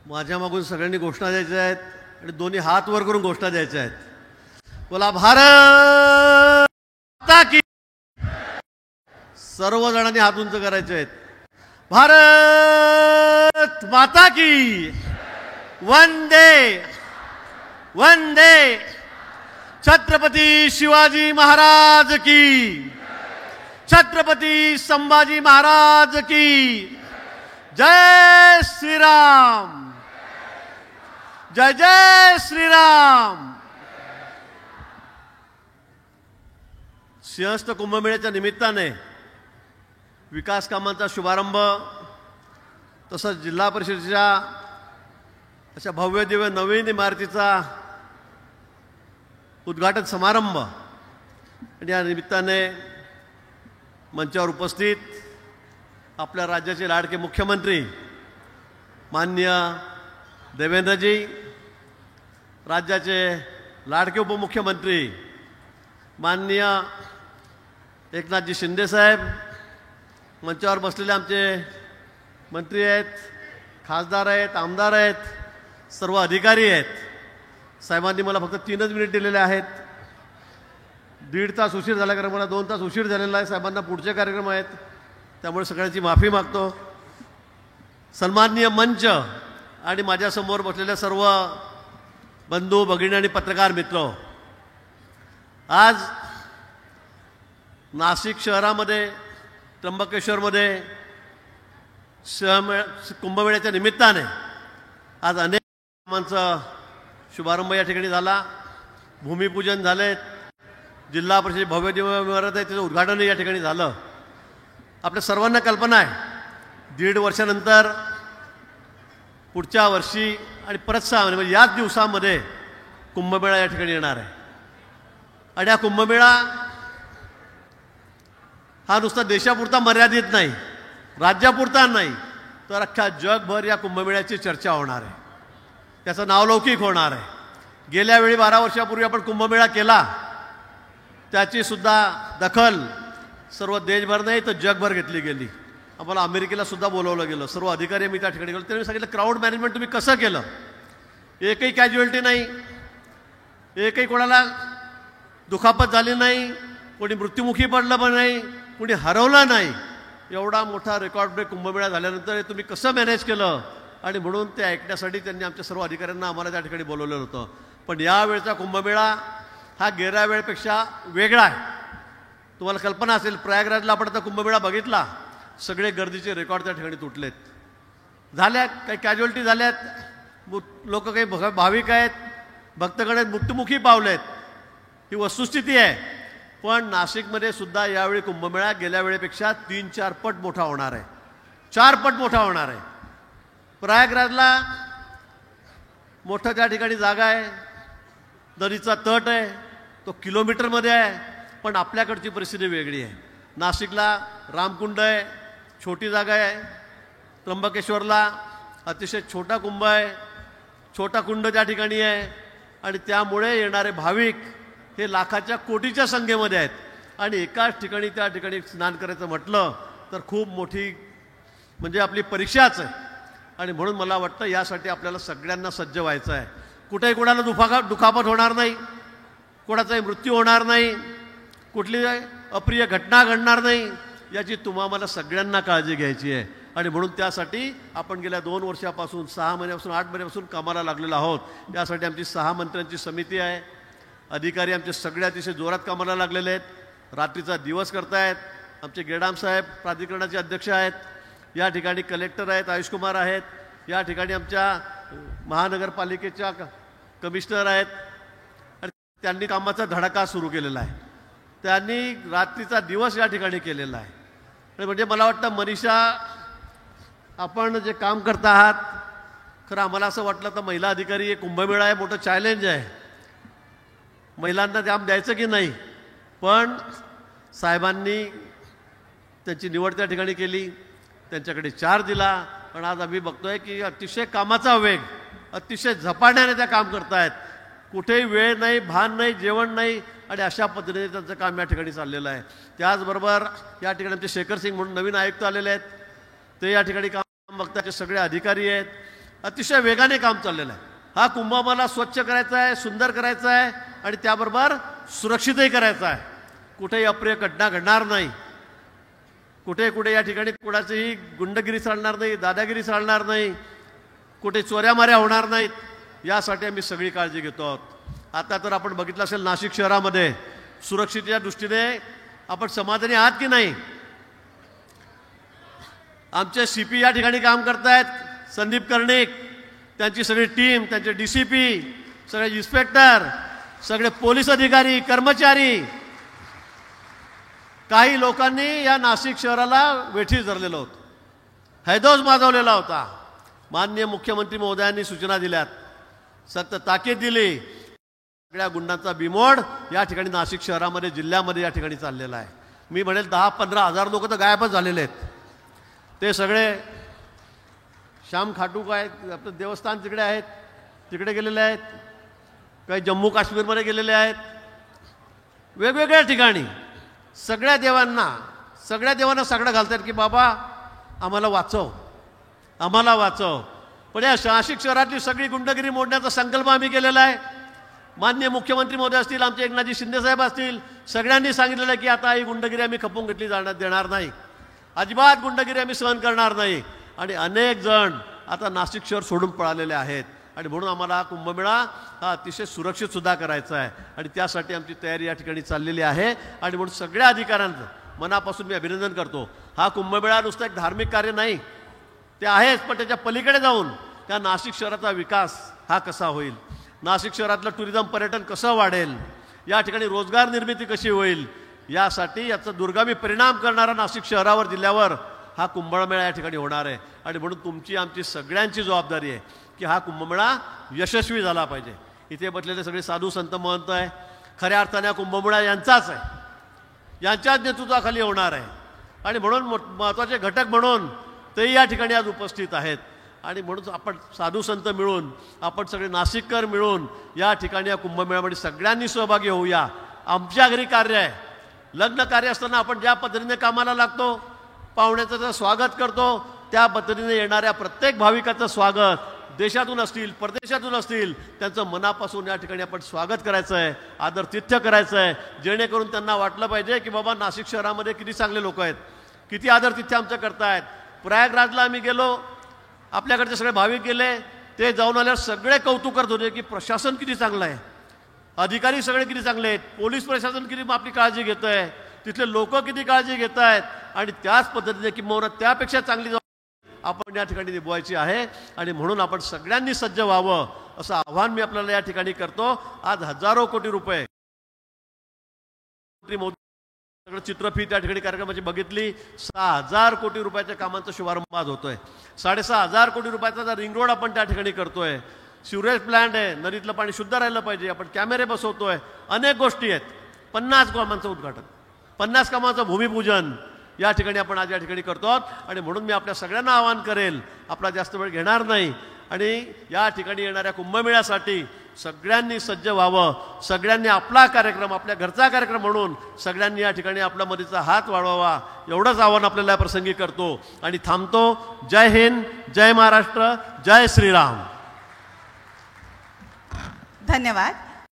माझ्या मागून सगळ्यांनी घोषणा द्यायच्या आहेत आणि दोन्ही हात वर करून घोषणा द्यायच्या आहेत. बोला भारत माता की. सर्व जणांनी हात उंच करायचे आहेत. भारत माता की. वंदे वंदे. छत्रपती शिवाजी महाराज की. छत्रपती संभाजी महाराज की. जय श्रीराम. जय जय श्रीराम. सिंहस्थ कुंभमेळ्याच्या निमित्ताने विकास कामांचा शुभारंभ तसंच जिल्हा परिषदेच्या अशा भव्य दिव्य नवीन इमारतीचा उद्घाटन समारंभ आणि या निमित्ताने मंचावर उपस्थित आपल्या राज्याचे लाडके मुख्यमंत्री माननीय देवेंद्रजी, राज्याचे लाडके उपमुख्यमंत्री माननीय एकनाथजी शिंदे साहेब, मंचावर बसलेले आमचे मंत्री आहेत, खासदार आहेत, आमदार आहेत, सर्व अधिकारी आहेत. साहेबांनी मला फक्त 3च मिनिट दिलेले आहेत. 1.5 तास उशीर झाला कारण मला 2 तास उशीर झालेला आहे. साहेबांना पुढचे कार्यक्रम आहेत, त्यामुळे सगळ्यांची माफी मागतो. सन्माननीय मंच आणि माझ्यासमोर बसलेल्या सर्व बंधू भगिनी आणि पत्रकार मित्र, आज नाशिक शहरामध्ये त्र्यंबकेश्वरमध्ये कुंभमेळ्याच्या निमित्ताने आज अनेक कामांचा शुभारंभ या ठिकाणी झाला. भूमिपूजन झाले, जिल्हा परिषद भव्य दिव्य इमारत आहे त्याचं उद्घाटनही या ठिकाणी झालं. आपल्या सर्वांना कल्पना आहे 1.5 वर्षानंतर पुढच्या वर्षी आणि परत 6 महिने म्हणजे याच दिवसामध्ये कुंभमेळा या ठिकाणी येणार आहे. आणि हा कुंभमेळा हा नुसता देशापुरता मर्यादित नाही, राज्यापुरता नाही, तर अख्ख्या जगभर या कुंभमेळ्याची चर्चा होणार आहे, त्याचं नावलौकिक होणार आहे. गेल्या वेळी 12 वर्षापूर्वी आपण कुंभमेळा केला, त्याची सुद्धा दखल सर्व देशभर नाही तर जगभर घेतली गेली. आम्हाला अमेरिकेला सुद्धा बोलवलं गेलं. सर्व अधिकारी मी त्या ठिकाणी गेलो. त्यांनी सांगितलं क्राऊड मॅनेजमेंट तुम्ही कसं केलं. एकही कॅज्युअल्टी नाही, एकही कोणाला दुखापत झाली नाही, कोणी मृत्युमुखी पडलं पण नाही, कोणी हरवलं नाही. एवढा मोठा रेकॉर्ड ब्रेक कुंभमेळा झाल्यानंतर तुम्ही कसं मॅनेज केलं, आणि म्हणून ते ऐकण्यासाठी त्यांनी आमच्या सर्व अधिकाऱ्यांना आम्हाला त्या ठिकाणी बोलवलेलं होतं. पण यावेळचा कुंभमेळा हा गेल्या वेळेपेक्षा वेगळा आहे. तुम्हाला कल्पना असेल, प्रयागराजला आपण आता कुंभमेळा बघितला, सगळे गर्दीचे रेकॉर्ड त्या ठिकाणी तुटलेत, झाल्यात, काही कॅज्युअल्टी झाल्यात, लोक काही भाविक आहेत, भक्तगण आहेत, मृत्युमुखी पावलेत, ही वस्तुस्थिती आहे. पण नाशिकमध्ये सुद्धा यावेळी कुंभमेळा गेल्या वेळेपेक्षा 3-4 पट मोठा होणार आहे, 4 पट मोठा होणार आहे. प्रयागराजला मोठं त्या ठिकाणी जागा आहे, नदीचा तट आहे, तो किलोमीटरमध्ये आहे, पण आपल्याकडची परिस्थिती वेगळी आहे. नाशिकला रामकुंड आहे, छोटी जागा आहे. त्र्यंबकेश्वरला अतिशय छोटा कुंभ आहे, छोटा कुंड त्या ठिकाणी आहे, आणि त्यामुळे येणारे भाविक हे लाखाच्या कोटीच्या संख्येमध्ये आहेत. आणि एकाच ठिकाणी त्या ठिकाणी स्नान करायचं म्हटलं तर खूप मोठी म्हणजे आपली परीक्षाच आहे. आणि म्हणून मला वाटतं यासाठी आपल्याला सगळ्यांना सज्ज व्हायचं आहे. कुठेही कोणाला दुखापत होणार नाही, कोणाचाही मृत्यू होणार नाही, कुठली अप्रिय घटना घडणार नाही, याची तुम्हाला सगळ्यांना काळजी घ्यायची आहे. आणि म्हणून त्यासाठी आपण गेल्या 2 वर्षापासून 6 महिन्यापासून 8 महिन्यापासून कामाला लागलेलो आहोत. यासाठी आमची 6 मंत्र्यांची समिती आहे. अधिकारी आमचे सगळे अतिशय जोरात कामाला लागलेले आहेत, रात्रीचा दिवस करतायत. आमचे गेडाम साहेब प्राधिकरणाचे अध्यक्ष आहेत, या ठिकाणी कलेक्टर आहेत, आयुषकुमार आहेत, या ठिकाणी आमच्या महानगरपालिकेच्या कमिशनर आहेत. आणि त्यांनी कामाचा धडाका सुरू केलेला आहे, त्यांनी रात्रीचा दिवस या ठिकाणी केलेला आहे. आणि म्हणजे मला वाटतं मनीषा, आपण जे काम करता आहात, खरं आम्हाला असं वाटलं तर महिला अधिकारी हे कुंभमेळा आहे, मोठं चॅलेंज आहे, महिलांना काम द्यायचं की नाही. पण साहेबांनी त्यांची निवड त्या ठिकाणी केली, त्यांच्याकडे चार्ज दिला. पण आज आम्ही बघतोय की अतिशय कामाचा वेग, अतिशय झपाट्याने त्या काम करतायत. कुठेही वेळ नाही, भान नाही, जेवण नाही, आणि अशा पद्धतीने त्यांचं काम या ठिकाणी चाललेलं आहे. त्याचबरोबर या ठिकाणी आमचे शेखर सिंग म्हणून नवीन आयुक्त आलेले आहेत, ते या ठिकाणी काम बघतात. सगळे अधिकारी आहेत, अतिशय वेगाने काम चाललेलं आहे. हा कुंभमेळा स्वच्छ करायचा आहे, सुंदर करायचा आहे आणि त्याबरोबर सुरक्षितही करायचा आहे. कुठेही अप्रिय घटना घडणार नाही. कुठे या ठिकाणी कुणाचीही गुंडगिरी चालणार नाही, दादागिरी चालणार नाही, कुठे चोऱ्यामाऱ्या होणार नाहीत. यासाठी आम्ही सगळी काळजी घेतो आहोत. आता तर आपण बघितलं असेल नाशिक शहरामध्ये सुरक्षिततेच्या दृष्टीने आपण समाधानी आहात की नाही? आमचे CP या ठिकाणी काम करतायत, संदीप कर्णिक, त्यांची सगळी टीम, त्यांचे DCP, सगळे इन्स्पेक्टर, सगळे पोलीस अधिकारी, कर्मचारी. काही लोकांनी या नाशिक शहराला वेठीस धरलेलं होतं, हैदोस माजवलेला होता. माननीय मुख्यमंत्री महोदयांनी सूचना दिल्यात, सक्त ताकीद दिली. सगळ्या गुंडांचा बिमोड या ठिकाणी नाशिक शहरामध्ये, जिल्ह्यामध्ये या ठिकाणी चाललेला आहे. मी म्हणेल 10-15 हजार लोक तर गायबच झालेले आहेत. ते सगळे श्याम खाटू काय आपलं देवस्थान तिकडे आहेत, तिकडे गेलेले आहेत. काही जम्मू काश्मीरमध्ये गेलेले आहेत, वेगवेगळ्या ठिकाणी. सगळ्या देवांना सगळं घालतात की बाबा आम्हाला वाचव, आम्हाला वाचव. पण या नाशिक शहरातली सगळी गुंडगिरी मोडण्याचा संकल्प आम्ही केलेला आहे. माननीय मुख्यमंत्री महोदय असतील, आमचे एकनाथजी शिंदेसाहेब असतील, सगळ्यांनी सांगितलेलं आहे की आता ही गुंडगिरी आम्ही खपवून घेतली देणार नाही. अजिबात गुंडगिरी आम्ही सहन करणार नाही. आणि अनेक जण आता नाशिक शहर सोडून पळालेले आहेत. आणि म्हणून आम्हाला हा कुंभमेळा हा अतिशय सुरक्षित सुद्धा करायचा आहे. आणि त्यासाठी आमची तयारी या ठिकाणी चाललेली आहे. आणि म्हणून सगळ्या अधिकाऱ्यांचं मनापासून मी अभिनंदन करतो. हा कुंभमेळा नुसतं एक धार्मिक कार्य नाही, ते आहेच, पण त्याच्या पलीकडे जाऊन त्या नाशिक शहराचा विकास हा कसा होईल, नाशिक शहरातलं टुरिझम पर्यटन कसं वाढेल, या ठिकाणी रोजगार निर्मिती कशी होईल, यासाठी याचा दुर्गामी परिणाम करणारा नाशिक शहरावर, जिल्ह्यावर हा कुंभमेळा या ठिकाणी होणार आहे. आणि म्हणून तुमची आमची सगळ्यांची जबाबदारी आहे की हा कुंभमेळा यशस्वी झाला पाहिजे. इथे बसलेले सगळे साधू संत महंत आहे, खऱ्या अर्थाने हा कुंभमेळा यांचाच आहे, यांच्याच नेतृत्वाखाली होणार आहे. आणि म्हणून महत्त्वाचे घटक म्हणून तेही या ठिकाणी आज उपस्थित आहेत. आणि म्हणून आपण साधू संत मिळून, आपण सगळे नाशिककर मिळून या ठिकाणी या कुंभमेळ्यामध्ये सगळ्यांनी सहभागी होऊया. आमच्या घरी कार्य आहे, लग्न कार्य असताना आपण ज्या पद्धतीने कामाला लागतो, पाहुण्याचं स्वागत करतो, त्या पद्धतीने येणाऱ्या प्रत्येक भाविकाचं स्वागत, देशातून असतील, परदेशातून असतील, त्यांचं मनापासून या ठिकाणी आपण स्वागत करायचं आहे, आदरातिथ्य करायचं आहे. जेणेकरून त्यांना वाटलं पाहिजे की बाबा नाशिक शहरामध्ये किती चांगले लोक आहेत, किती आदरातिथ्य आमचं करतायत. प्रयागराजला आम्ही गेलो, आपल्याकडचे सगळे भाविक गेले, ते जाऊन आल्यावर सगळे कौतुक करत होते की प्रशासन किती चांगलं आहे, अधिकारी सगळे किती चांगले आहेत, पोलीस प्रशासन किती आपली काळजी घेत आहे, तिथले लोक किती काळजी घेत आहेत. आणि त्याच पद्धतीने किंवा त्यापेक्षा चांगली आपण या ठिकाणी निभवायची आहे. आणि म्हणून आपण सगळ्यांनी सज्ज व्हावं असं आव्हान मी आपल्याला या ठिकाणी करतो. आज हजारो कोटी रुपये सगळं चित्रफीत त्या ठिकाणी कार्यक्रमाची बघितली, 6,000 कोटी रुपयाच्या कामांचा शुभारंभ आज होतोय. 6,500 कोटी रुपयाचा रिंग रोड आपण त्या ठिकाणी करतोय. सिवरेज प्लांट आहे, नदीतलं पाणी शुद्ध राहिलं पाहिजे, आपण कॅमेरे बसवतोय, अनेक गोष्टी आहेत. 50 कामांचं उद्घाटन, 50 कामांचं भूमिपूजन या ठिकाणी आपण आज या ठिकाणी करतो आहोत. आणि म्हणून मी आपल्या सगळ्यांना आवाहन करेल, आपला जास्त वेळ घेणार नाही, आणि या ठिकाणी येणाऱ्या कुंभमेळ्यासाठी सगळ्यांनी सज्ज व्हावं. सगळ्यांनी आपला कार्यक्रम, आपल्या घरचा कार्यक्रम म्हणून सगळ्यांनी या ठिकाणी आपल्या मदतीचा हात वाढवावा, एवढंच आव्हान आपल्याला या प्रसंगी करतो आणि थांबतो. जय हिंद, जय महाराष्ट्र, जय श्रीराम. धन्यवाद.